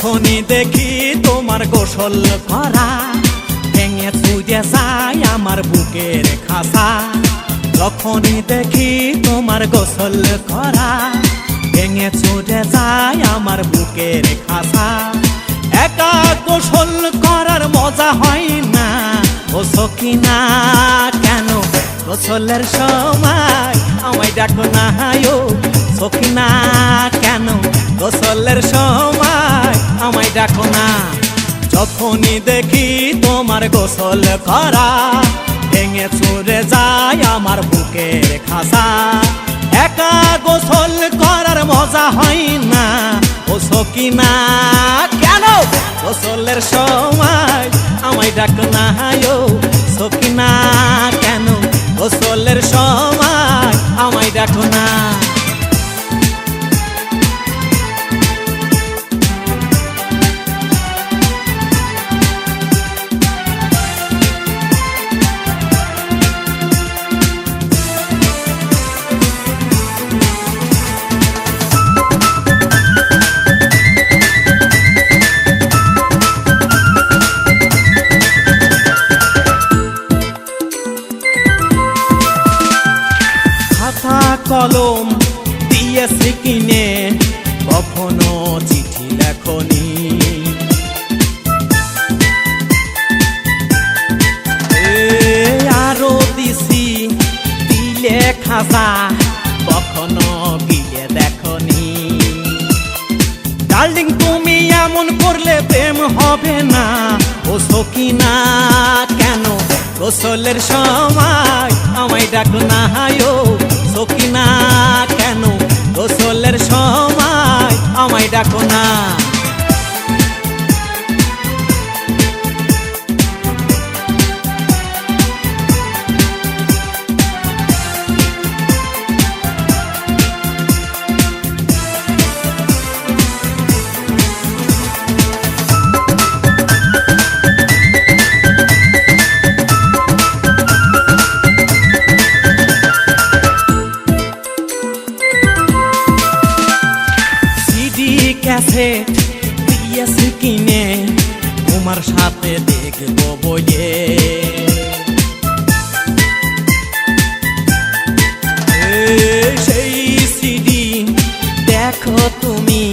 যখনই দেখি তোমার গোসল করা ভেঙে চুরে যায় আমার বুকের খাসা। যখনই দেখি তোমার গোসল করা ভেঙে চুরে যায় আমার বুকের খাসা। একা গোসল করার মজা হয় না ও সখিনা, কেন গোসলের সময় আমায় ডাকো না ও সখিনা, কেন গোসলের সময় আমায় ডাকো না। যখনই দেখি তোমার গোসল করা ভেঙে চুরে যায় আমার বুকের খাসা। একা গোসল করার মজা হয় না ও সখিনা, কেন গোসলের সময় আমায় ডাকো না ও সখিনা, কেন গোসলের সময় আমায় ডাকো না। খাতা কলম দিয়েছি কিনে কখনো চিঠি লেখনি, আরো দিছি দিলে খাজা কখনো গিয়ে দেখনি। ডার্লিং তুমি এমন করলে প্রেম হবে না ও সখিনা, কেন গোসলের সময় আমায় ডাকো না ও সখিনা, কেন গোসলের সময় আমায় ডাকো না। ক্যাসেট দিয়েছি কিনে তোমার সাথে দেখবো বইয়ে, সেই সিডি দেখো তুমি।